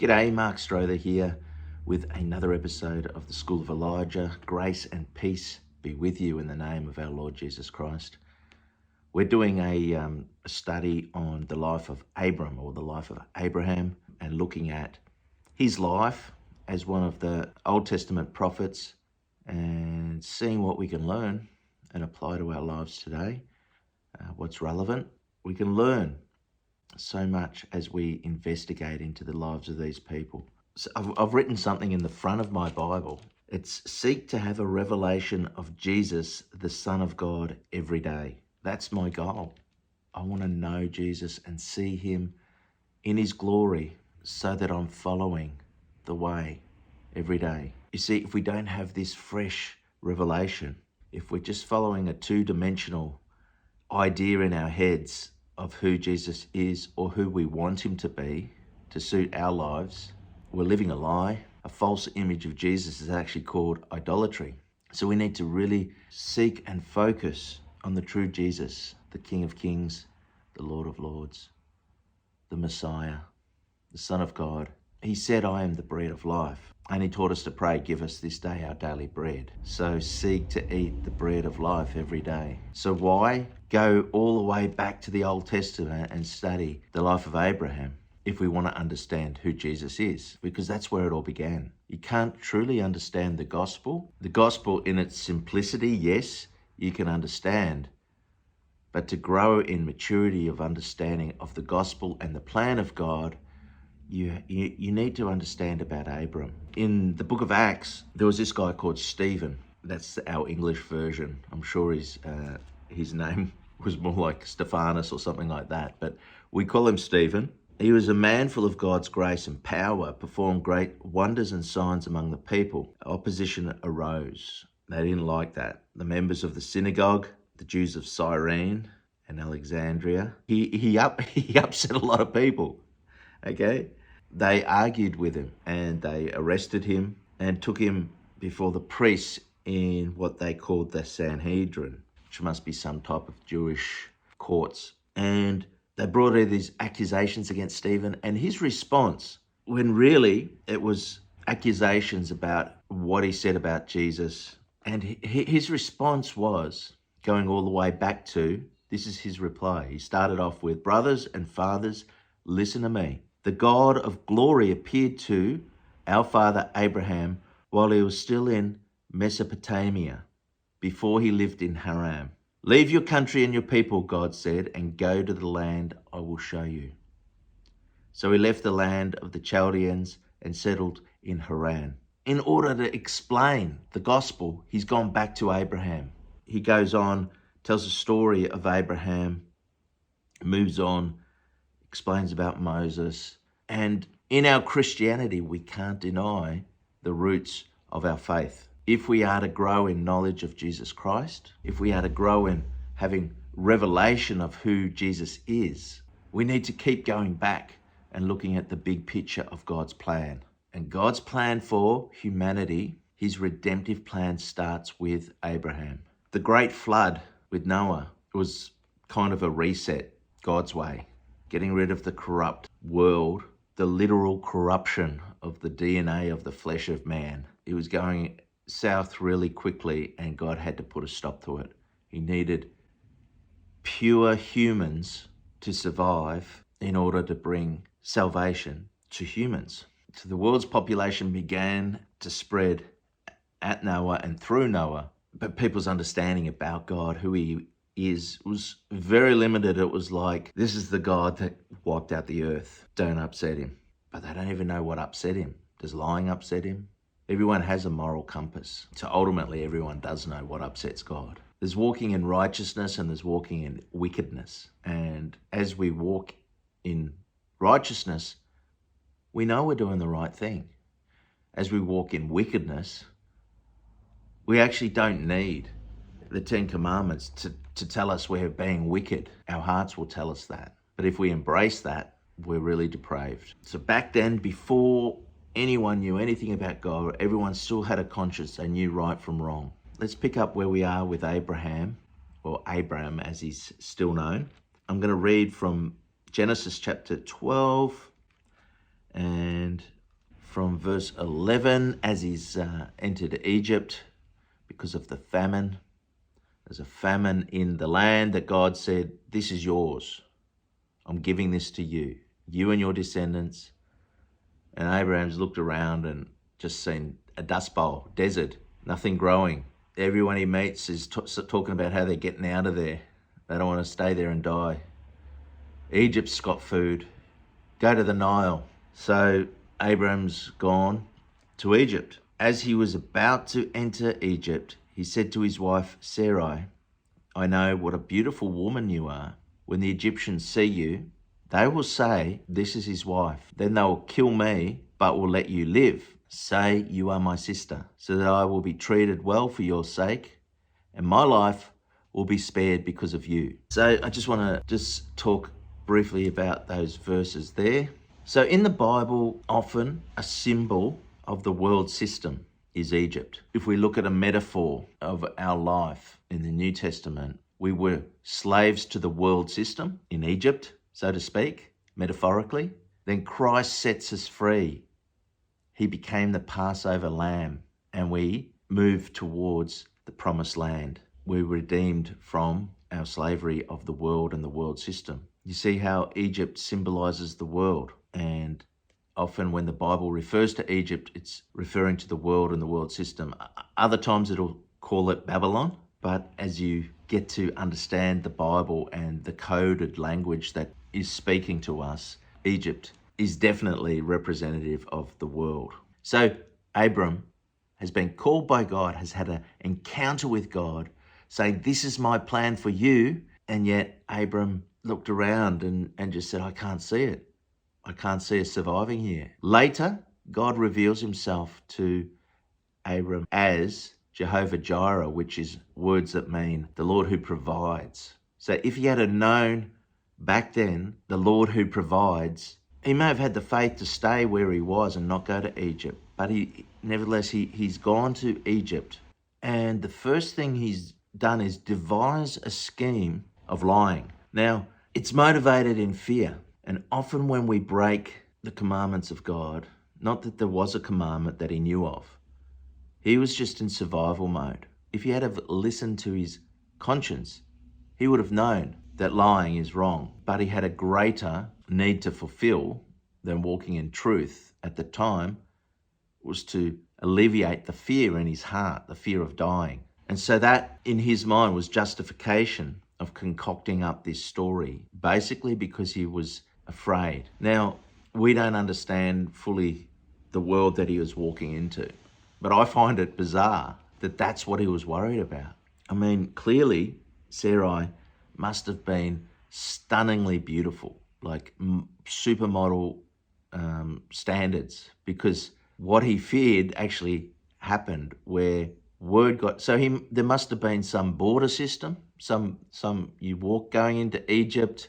G'day, Mark Strother here with another episode of the School of Elijah. Grace and peace be with you in the name of our Lord Jesus Christ. We're doing a study on the life of Abram, or the life of Abraham, and looking at his life as one of the Old Testament prophets and seeing what we can learn and apply to our lives today. What's relevant? We can learn so much as we investigate into the lives of these people. So I've written something in the front of my Bible. It's seek to have a revelation of Jesus, the Son of God, every day. That's my goal. I want to know Jesus and see him in his glory so that I'm following the way every day. You see, if we don't have this fresh revelation, if we're just following a two-dimensional idea in our heads of who Jesus is or who we want him to be to suit our lives, we're living a lie. A false image of Jesus is actually called idolatry. So we need to really seek and focus on the true Jesus, the King of Kings, the Lord of Lords, the Messiah, the Son of God. He said, I am the bread of life. And he taught us to pray, give us this day our daily bread. So seek to eat the bread of life every day. So why go all the way back to the Old Testament and study the life of Abraham if we want to understand who Jesus is? Because that's where it all began. You can't truly understand the gospel. The gospel in its simplicity, yes, you can understand. But to grow in maturity of understanding of the gospel and the plan of God, you need to understand about Abram. In the book of Acts, there was this guy called Stephen. That's our English version. I'm sure his name was more like Stephanus or something like that, but we call him Stephen. He was a man full of God's grace and power, performed great wonders and signs among the people. Opposition arose. They didn't like that. The members of the synagogue, the Jews of Cyrene and Alexandria, he upset a lot of people. Okay, they argued with him and they arrested him and took him before the priests in what they called the Sanhedrin, which must be some type of Jewish courts. And they brought in these accusations against Stephen, and his response, when really it was accusations about what he said about Jesus, and his response was going all the way back to, this is his reply. He started off with, brothers and fathers, listen to me. The God of glory appeared to our father Abraham while he was still in Mesopotamia, before he lived in Haran. Leave your country and your people, God said, and go to the land I will show you. So he left the land of the Chaldeans and settled in Haran. In order to explain the gospel, he's gone back to Abraham. He goes on, tells the story of Abraham, moves on, explains about Moses. And in our Christianity, we can't deny the roots of our faith. If we are to grow in knowledge of Jesus Christ, if we are to grow in having revelation of who Jesus is, we need to keep going back and looking at the big picture of God's plan. And God's plan for humanity, his redemptive plan, starts with Abraham. The great flood with Noah was kind of a reset, God's way, getting rid of the corrupt world, the literal corruption of the DNA of the flesh of man. It was going south really quickly, and God had to put a stop to it. He needed pure humans to survive in order to bring salvation to humans. So the world's population began to spread at Noah and through Noah, but people's understanding about God, who he is, was very limited. It was like, this is the God that wiped out the earth. Don't upset him. But they don't even know what upset him. Does lying upset him? Everyone has a moral compass. So ultimately, everyone does know what upsets God. There's walking in righteousness and there's walking in wickedness. And as we walk in righteousness, we know we're doing the right thing. As we walk in wickedness, we actually don't need the Ten Commandments to tell us we're being wicked. Our hearts will tell us that. But if we embrace that, we're really depraved. So back then, before anyone knew anything about God, everyone still had a conscience. They knew right from wrong. Let's pick up where we are with Abraham, or Abram as he's still known. I'm going to read from Genesis chapter 12 And from verse 11, as he's entered Egypt because of the famine, there's a famine in the land that God said, this is yours. I'm giving this to you, you and your descendants. And Abraham's looked around and just seen a dust bowl, desert, nothing growing. Everyone he meets is talking about how they're getting out of there. They don't want to stay there and die. Egypt's got food. Go to the Nile. So Abraham's gone to Egypt. As he was about to enter Egypt, he said to his wife Sarai, I know what a beautiful woman you are. When the Egyptians see you, they will say, this is his wife. Then they will kill me, but will let you live. Say you are my sister, so that I will be treated well for your sake, and my life will be spared because of you. So I just want to talk briefly about those verses there. So in the Bible, often a symbol of the world system is Egypt. If we look at a metaphor of our life in the New Testament, we were slaves to the world system in Egypt, so to speak, metaphorically. Then Christ sets us free. He became the Passover lamb, and we moved towards the promised land. We were redeemed from our slavery of the world and the world system. You see how Egypt symbolizes the world, and often when the Bible refers to Egypt, it's referring to the world and the world system. Other times it'll call it Babylon, but as you get to understand the Bible and the coded language that is speaking to us, Egypt is definitely representative of the world. So Abram has been called by God, has had an encounter with God, saying, this is my plan for you. And yet Abram looked around and just said, I can't see it. I can't see us surviving here. Later, God reveals himself to Abram as Jehovah Jireh, which is words that mean the Lord who provides. So if he had known back then the Lord who provides, he may have had the faith to stay where he was and not go to Egypt. But nevertheless, he's gone to Egypt. And the first thing he's done is devise a scheme of lying. Now, it's motivated in fear. And often when we break the commandments of God, not that there was a commandment that he knew of, he was just in survival mode. If he had have listened to his conscience, he would have known that lying is wrong. But he had a greater need to fulfill than walking in truth at the time, was to alleviate the fear in his heart, the fear of dying. And so that in his mind was justification of concocting up this story, basically because he was afraid. Now, we don't understand fully the world that he was walking into, but I find it bizarre that that's what he was worried about. I mean, clearly Sarai must have been stunningly beautiful, like supermodel standards, because what he feared actually happened, where word got, so there must have been some border system, some you walk going into Egypt,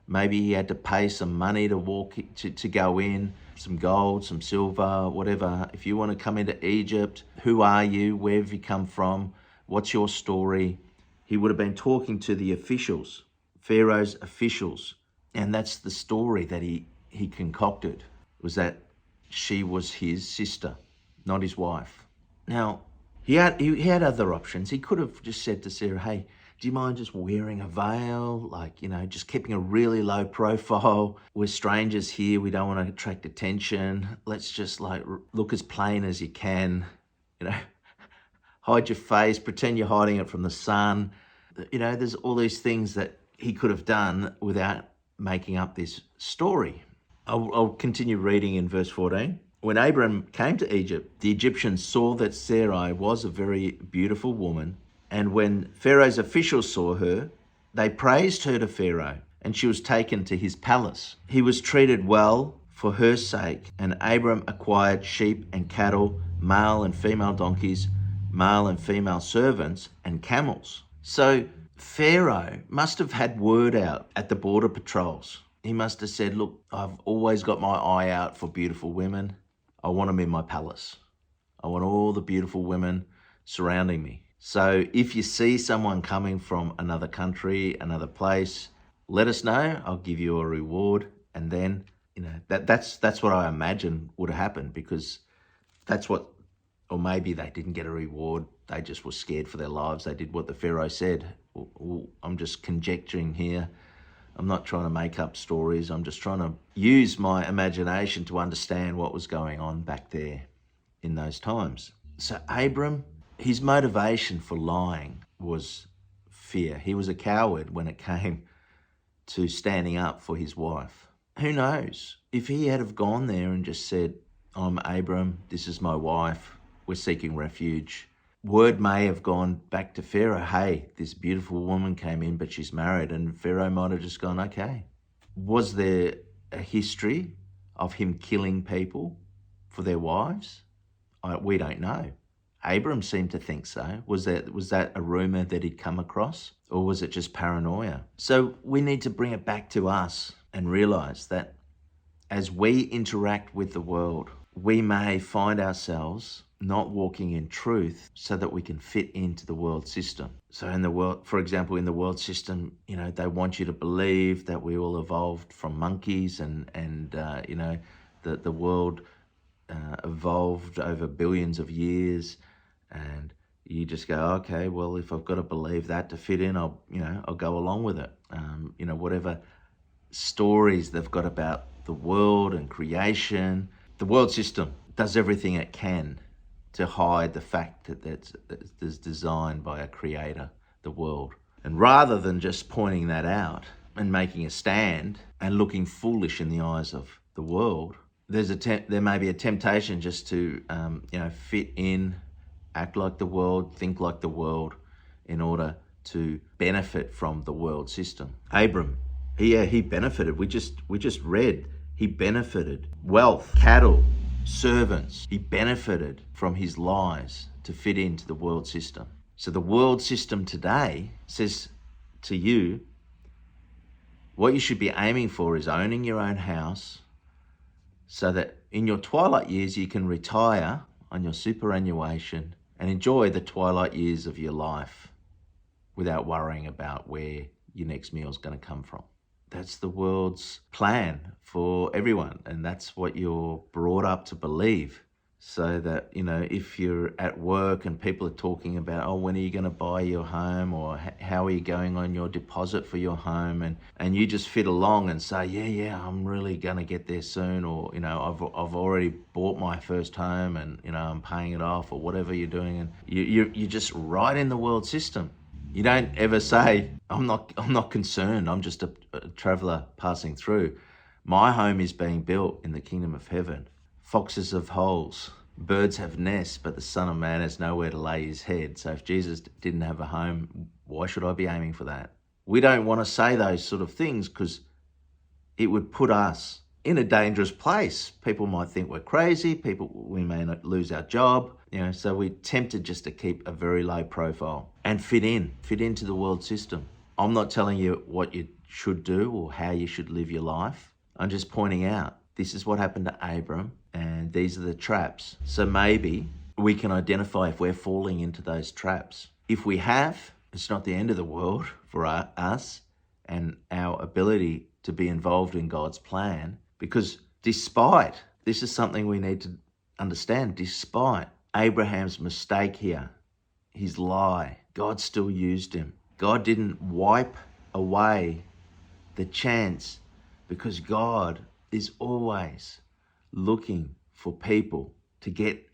maybe he had to pay some money to walk to go in, some gold, some silver, whatever. If you want to come into Egypt, who are you? Where have you come from? What's your story? He would have been talking to the officials, Pharaoh's officials, and that's the story that he concocted, was that she was his sister, not his wife. Now, he had other options. He could have just said to Sarah, hey, do you mind just wearing a veil? Like, just keeping a really low profile. We're strangers here. We don't want to attract attention. Let's just look as plain as you can, hide your face, pretend you're hiding it from the sun. There's all these things that he could have done without making up this story. I'll continue reading in verse 14. When Abram came to Egypt, the Egyptians saw that Sarai was a very beautiful woman. And when Pharaoh's officials saw her, they praised her to Pharaoh, and she was taken to his palace. He was treated well for her sake, and Abram acquired sheep and cattle, male and female donkeys, male and female servants, and camels. So Pharaoh must have had word out at the border patrols. He must have said, look, I've always got my eye out for beautiful women. I want them in my palace. I want all the beautiful women surrounding me. So if you see someone coming from another country, another place, let us know. I'll give you a reward. And then, that's what I imagine would have happened, because that's what, or maybe they didn't get a reward. They just were scared for their lives. They did what the Pharaoh said. I'm just conjecturing here. I'm not trying to make up stories. I'm just trying to use my imagination to understand what was going on back there in those times. So Abram, his motivation for lying was fear. He was a coward when it came to standing up for his wife. Who knows? If he had have gone there and just said, I'm Abram, this is my wife, we're seeking refuge, word may have gone back to Pharaoh, hey, this beautiful woman came in, but she's married, and Pharaoh might have just gone, okay. Was there a history of him killing people for their wives? We don't know. Abram seemed to think so. Was that a rumor that he'd come across, or was it just paranoia? So we need to bring it back to us and realize that as we interact with the world, we may find ourselves not walking in truth so that we can fit into the world system. So in the world, for example, in the world system, they want you to believe that we all evolved from monkeys, and the world evolved over billions of years, and you just go, okay, well, if I've got to believe that to fit in, I'll go along with it. Whatever stories they've got about the world and creation, the world system does everything it can to hide the fact that that's designed by a creator, the world. And rather than just pointing that out and making a stand and looking foolish in the eyes of the world, there may be a temptation just to fit in, act like the world, think like the world, in order to benefit from the world system. Abram, he benefited. We just read he benefited. Wealth, cattle, servants. He benefited from his lies to fit into the world system. So the world system today says to you, what you should be aiming for is owning your own house, so that in your twilight years you can retire on your superannuation and enjoy the twilight years of your life without worrying about where your next meal is going to come from. That's the world's plan for everyone, and that's what you're brought up to believe. So that, if you're at work and people are talking about, oh, when are you going to buy your home, or how are you going on your deposit for your home, and you just fit along and say, yeah, I'm really going to get there soon, or, I've already bought my first home, and, I'm paying it off, or whatever you're doing, and you're just right in the world system. You don't ever say, I'm not concerned, I'm just a traveller passing through. My home is being built in the kingdom of heaven. Foxes have holes, birds have nests, but the Son of Man has nowhere to lay his head. So if Jesus didn't have a home, why should I be aiming for that? We don't want to say those sort of things because it would put us in a dangerous place. People might think we're crazy. We may not lose our job. So we're tempted just to keep a very low profile and fit into the world system. I'm not telling you what you should do or how you should live your life. I'm just pointing out, this is what happened to Abram, and these are the traps. So maybe we can identify if we're falling into those traps. If we have, it's not the end of the world for us and our ability to be involved in God's plan, because despite, this is something we need to understand, despite Abraham's mistake here, his lie, God still used him. God didn't wipe away the chance, because God is always looking for people to get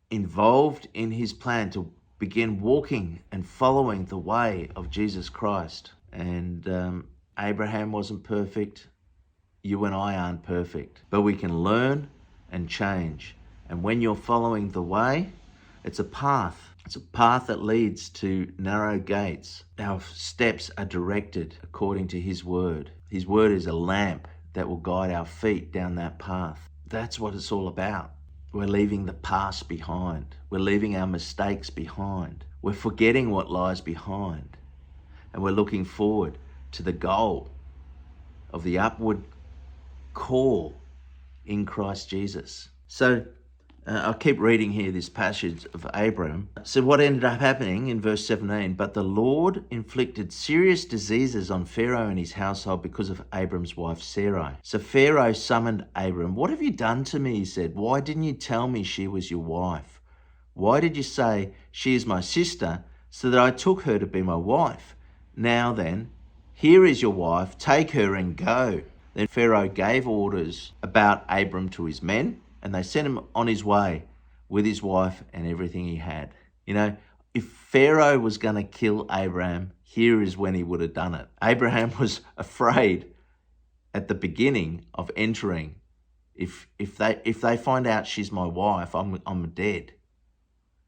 involved in his plan, to begin walking and following the way of Jesus Christ. And Abraham wasn't perfect. You and I aren't perfect, but we can learn and change. And when you're following the way, it's a path. It's a path that leads to narrow gates. Our steps are directed according to his word. His word is a lamp that will guide our feet down that path. That's what it's all about. We're leaving the past behind. We're leaving our mistakes behind. We're forgetting what lies behind. And we're looking forward to the goal of the upward call in Christ Jesus. So I'll keep reading here this passage of Abram. So what ended up happening in verse 17, but the Lord inflicted serious diseases on Pharaoh and his household because of Abram's wife Sarai. So Pharaoh summoned Abram. What have you done to me? He said. Why didn't you tell me she was your wife? Why did you say she is my sister so that I took her to be my wife? Now then, here is your wife, take her and go. Then Pharaoh gave orders about Abram to his men, and they sent him on his way with his wife and everything he had. You know, if Pharaoh was going to kill Abraham, here is when he would have done it. Abraham was afraid at the beginning of entering. If they find out she's my wife, I'm dead.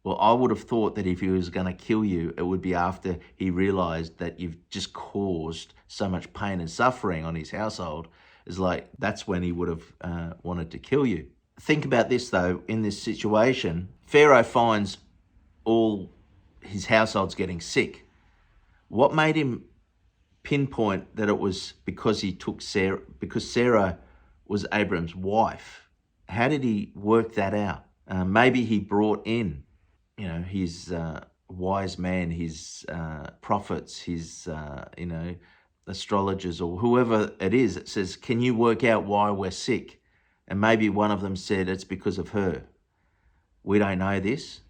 Well, I would have thought that if he was going to kill you, it would be after he realized that you've just caused so much pain and suffering on his household. It's like, that's when he would have wanted to kill you. Think about this, though. In this situation, Pharaoh finds all his households getting sick. What made him pinpoint that it was because he took Sarah, because Sarah was Abram's wife? How did he work that out? Maybe he brought in, his wise man, his prophets, his, astrologers, or whoever it is that says, can you work out why we're sick? And maybe one of them said, it's because of her. We don't know this.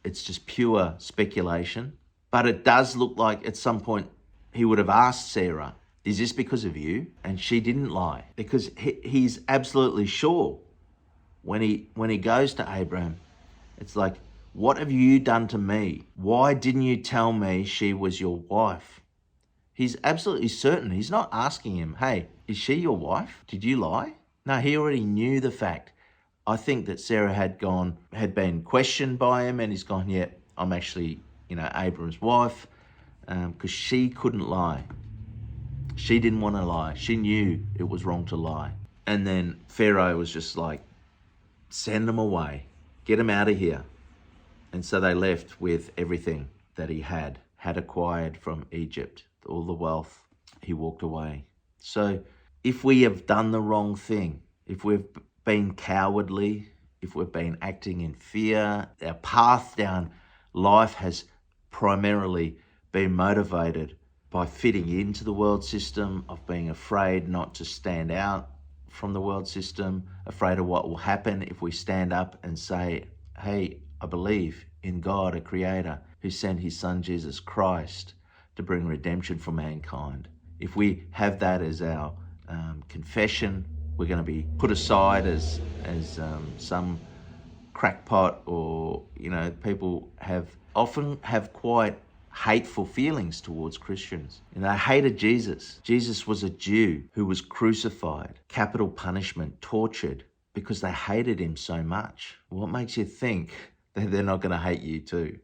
It's just pure speculation. But it does look like at some point he would have asked Sarah, is this because of you? And she didn't lie, because he's absolutely sure when he goes to Abraham, it's like, what have you done to me? Why didn't you tell me she was your wife? He's absolutely certain. He's not asking him, hey, is she your wife? Did you lie? No, he already knew the fact. I think that Sarah had been questioned by him, and he's gone, yeah, I'm actually, Abram's wife, because she couldn't lie. She didn't want to lie. She knew it was wrong to lie. And then Pharaoh was just like, send them away. Get him out of here. And so they left with everything that he had acquired from Egypt, all the wealth. He walked away. So if we have done the wrong thing, if we've been cowardly, if we've been acting in fear, our path down life has primarily been motivated by fitting into the world system, of being afraid not to stand out from the world system, afraid of what will happen if we stand up and say, hey, I believe in God, a creator who sent his son, Jesus Christ, to bring redemption for mankind. If we have that as our confession, we're going to be put aside as some crackpot, or, people often have quite hateful feelings towards Christians. They hated Jesus. Jesus was a Jew who was crucified, capital punishment, tortured, because they hated him so much. What makes you think that they're not going to hate you too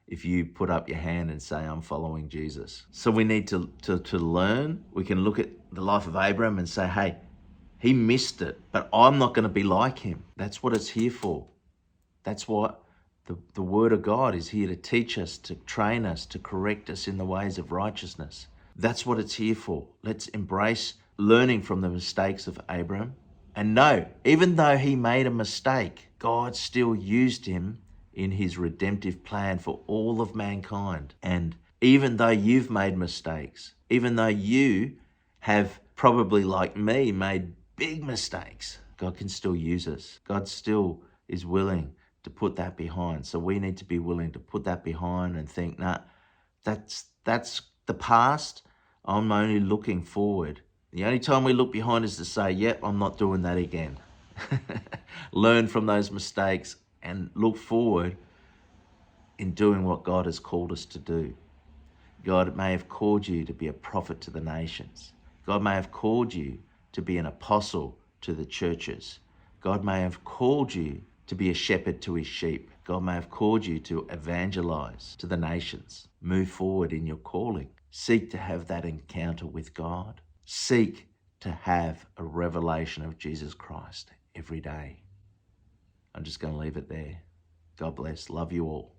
if you put up your hand and say, I'm following Jesus? So we need to learn. We can look at the life of Abraham and say, hey, he missed it, but I'm not going to be like him. That's what it's here for. That's what the word of God is here to teach us, to train us, to correct us in the ways of righteousness. That's what it's here for. Let's embrace learning from the mistakes of Abraham. And know, even though he made a mistake, God still used him in his redemptive plan for all of mankind. And even though you've made mistakes, even though you have probably, like me, made big mistakes, God can still use us. God still is willing to put that behind. So we need to be willing to put that behind and think, nah, that's the past. I'm only looking forward. The only time we look behind is to say, yep, I'm not doing that again. Learn from those mistakes and look forward in doing what God has called us to do. God may have called you to be a prophet to the nations. God may have called you to be an apostle to the churches. God may have called you to be a shepherd to his sheep. God may have called you to evangelize to the nations. Move forward in your calling. Seek to have that encounter with God. Seek to have a revelation of Jesus Christ every day. I'm just going to leave it there. God bless. Love you all.